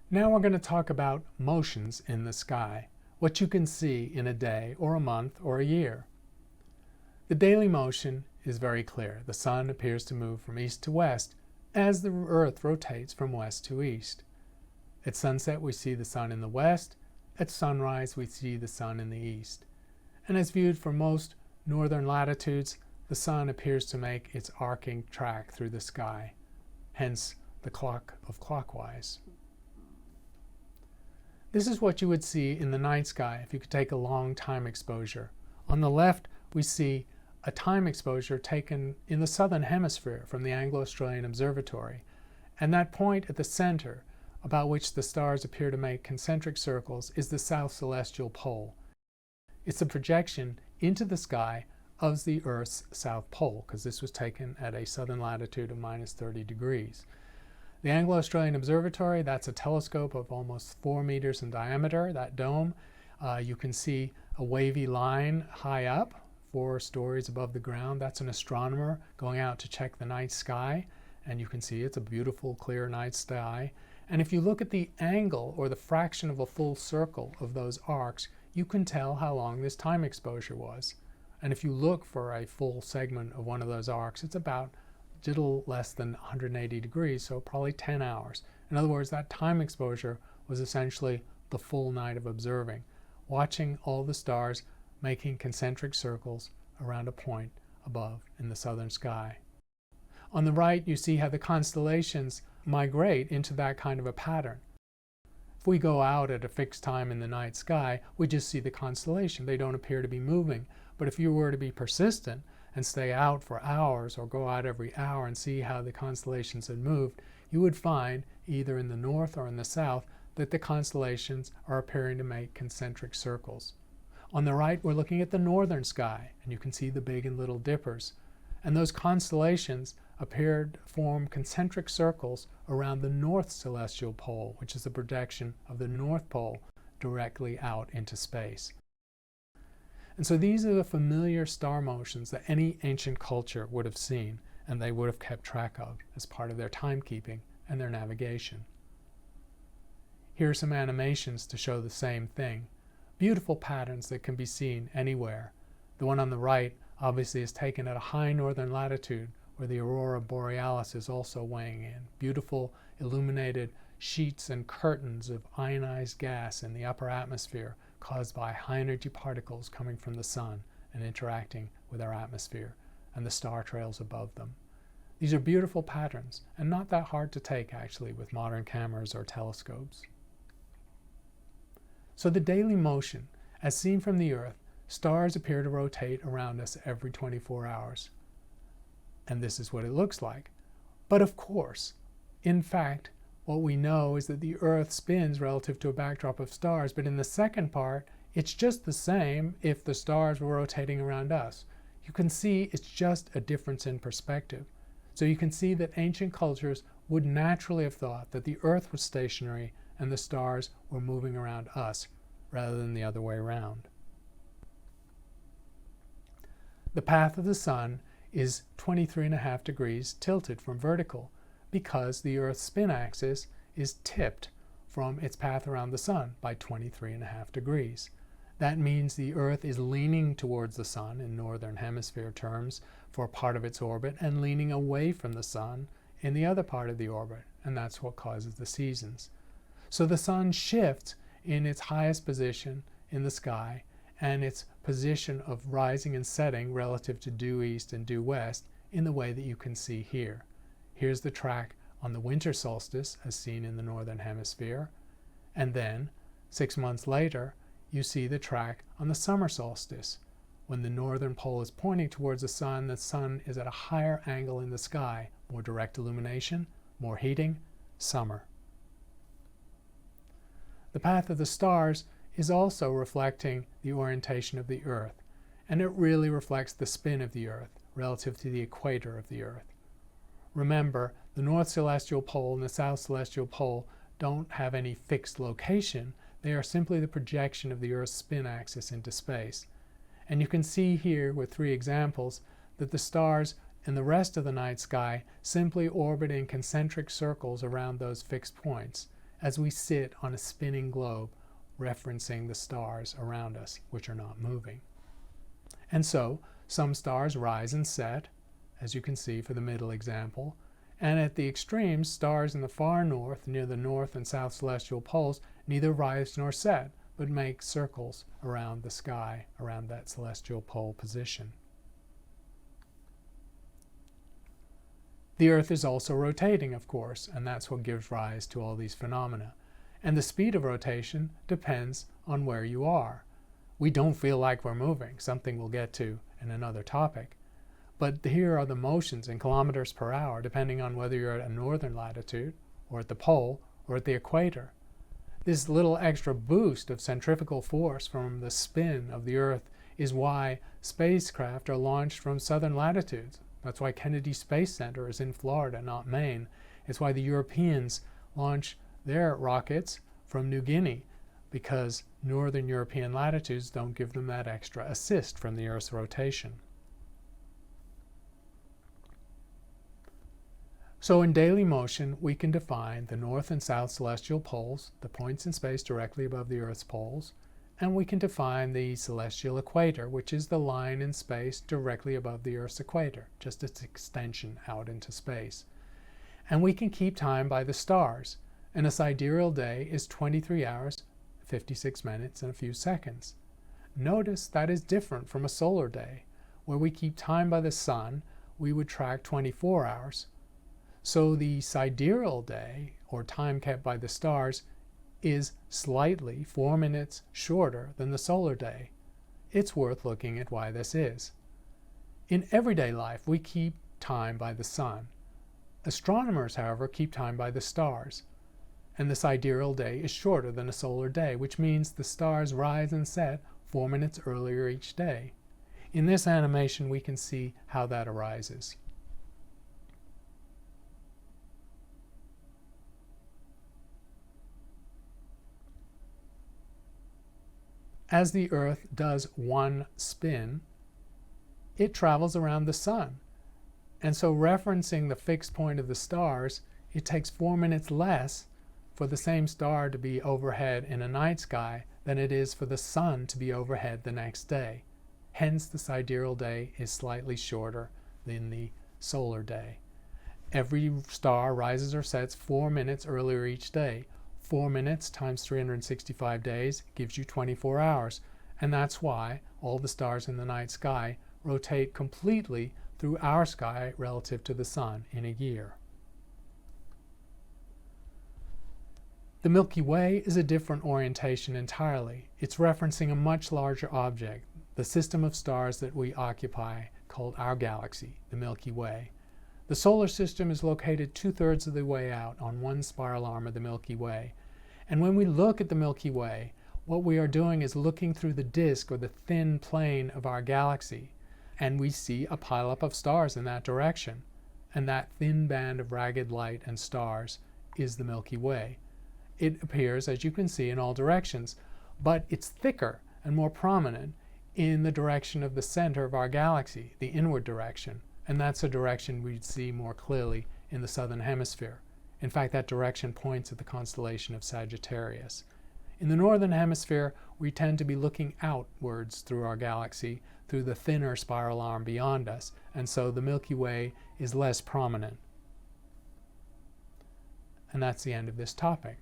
Now we're going to talk about motions in the sky, what you can see in a day or a month or a year. The daily motion is very clear. The sun appears to move from east to west as the Earth rotates from west to east. At sunset we see the sun in the west. At sunrise we see the sun in the east. And as viewed from most northern latitudes, the sun appears to make its arcing track through the sky, hence the clock of clockwise. This is what you would see in the night sky if you could take a long time exposure. On the left, we see a time exposure taken in the southern hemisphere from the Anglo-Australian Observatory. And that point at the center, about which the stars appear to make concentric circles, is the south celestial pole. It's a projection into the sky of the Earth's south pole, because this was taken at a southern latitude of -30 degrees. The Anglo-Australian Observatory, that's a telescope of almost 4 meters in diameter, that dome. You can see a wavy line high up, 4 stories above the ground. That's an astronomer going out to check the night sky, and you can see it's a beautiful, clear night sky. And if you look at the angle or the fraction of a full circle of those arcs, you can tell how long this time exposure was. And if you look for a full segment of one of those arcs, it's about a little less than 180 degrees, so probably 10 hours. In other words, that time exposure was essentially the full night of observing, watching all the stars making concentric circles around a point above in the southern sky. On the right, you see how the constellations migrate into that kind of a pattern. If we go out at a fixed time in the night sky, we just see the constellation. They don't appear to be moving. But if you were to be persistent and stay out for hours or go out every hour and see how the constellations had moved, you would find, either in the north or in the south, that the constellations are appearing to make concentric circles. On the right, we're looking at the northern sky, and you can see the Big and Little Dippers. And those constellations appeared to form concentric circles around the north celestial pole, which is a projection of the North Pole directly out into space. And so these are the familiar star motions that any ancient culture would have seen, and they would have kept track of as part of their timekeeping and their navigation. Here are some animations to show the same thing. Beautiful patterns that can be seen anywhere. The one on the right obviously is taken at a high northern latitude where the aurora borealis is also weighing in. Beautiful illuminated sheets and curtains of ionized gas in the upper atmosphere caused by high-energy particles coming from the sun and interacting with our atmosphere and the star trails above them. These are beautiful patterns and not that hard to take actually with modern cameras or telescopes. So the daily motion, as seen from the Earth, stars appear to rotate around us every 24 hours. And this is what it looks like. But of course, in fact, what we know is that the Earth spins relative to a backdrop of stars, but in the second part, it's just the same if the stars were rotating around us. You can see it's just a difference in perspective. So you can see that ancient cultures would naturally have thought that the Earth was stationary and the stars were moving around us rather than the other way around. The path of the sun is 23.5 degrees tilted from vertical, because the Earth's spin axis is tipped from its path around the sun by 23.5 degrees. That means the Earth is leaning towards the sun in northern hemisphere terms for part of its orbit and leaning away from the sun in the other part of the orbit, and that's what causes the seasons. So the sun shifts in its highest position in the sky and its position of rising and setting relative to due east and due west in the way that you can see here. Here's the track on the winter solstice as seen in the northern hemisphere, and then 6 months later you see the track on the summer solstice. When the northern pole is pointing towards the sun is at a higher angle in the sky, more direct illumination, more heating, summer. The path of the stars is also reflecting the orientation of the Earth, and it really reflects the spin of the Earth relative to the equator of the Earth. Remember, the North Celestial Pole and the South Celestial Pole don't have any fixed location. They are simply the projection of the Earth's spin axis into space. And you can see here with 3 examples that the stars in the rest of the night sky simply orbit in concentric circles around those fixed points. as we sit on a spinning globe referencing the stars around us, which are not moving. And so, some stars rise and set, as you can see for the middle example, and at the extremes, stars in the far north, near the north and south celestial poles, neither rise nor set, but make circles around the sky, around that celestial pole position. The Earth is also rotating, of course, and that's what gives rise to all these phenomena. And the speed of rotation depends on where you are. We don't feel like we're moving, something we'll get to in another topic. But here are the motions in kilometers per hour, depending on whether you're at a northern latitude, or at the pole, or at the equator. This little extra boost of centrifugal force from the spin of the Earth is why spacecraft are launched from southern latitudes. That's why Kennedy Space Center is in Florida, not Maine. It's why the Europeans launch their rockets from New Guinea, because northern European latitudes don't give them that extra assist from the Earth's rotation. So in daily motion, we can define the north and south celestial poles, the points in space directly above the Earth's poles, and we can define the celestial equator, which is the line in space directly above the Earth's equator, just its extension out into space. And we can keep time by the stars, and a sidereal day is 23 hours, 56 minutes, and a few seconds. Notice that is different from a solar day. Where we keep time by the sun, we would track 24 hours. So the sidereal day, or time kept by the stars, is slightly 4 minutes shorter than the solar day. It's worth looking at why this is. In everyday life, we keep time by the sun. Astronomers, however, keep time by the stars. And the sidereal day is shorter than a solar day, which means the stars rise and set 4 minutes earlier each day. In this animation, we can see how that arises. As the Earth does one spin, it travels around the sun. And so referencing the fixed point of the stars, it takes 4 minutes less for the same star to be overhead in a night sky than it is for the sun to be overhead the next day. Hence, the sidereal day is slightly shorter than the solar day. Every star rises or sets 4 minutes earlier each day. 4 minutes times 365 days gives you 24 hours. And that's why all the stars in the night sky rotate completely through our sky relative to the sun in a year. The Milky Way is a different orientation entirely. It's referencing a much larger object, the system of stars that we occupy, called our galaxy, the Milky Way. The solar system is located 2/3 of the way out on one spiral arm of the Milky Way. And when we look at the Milky Way, what we are doing is looking through the disk or the thin plane of our galaxy, and we see a pileup of stars in that direction. And that thin band of ragged light and stars is the Milky Way. It appears, as you can see, in all directions, but it's thicker and more prominent in the direction of the center of our galaxy, the inward direction. And that's a direction we'd see more clearly in the southern hemisphere. In fact, that direction points at the constellation of Sagittarius. In the northern hemisphere, we tend to be looking outwards through our galaxy, through the thinner spiral arm beyond us, and so the Milky Way is less prominent. And that's the end of this topic.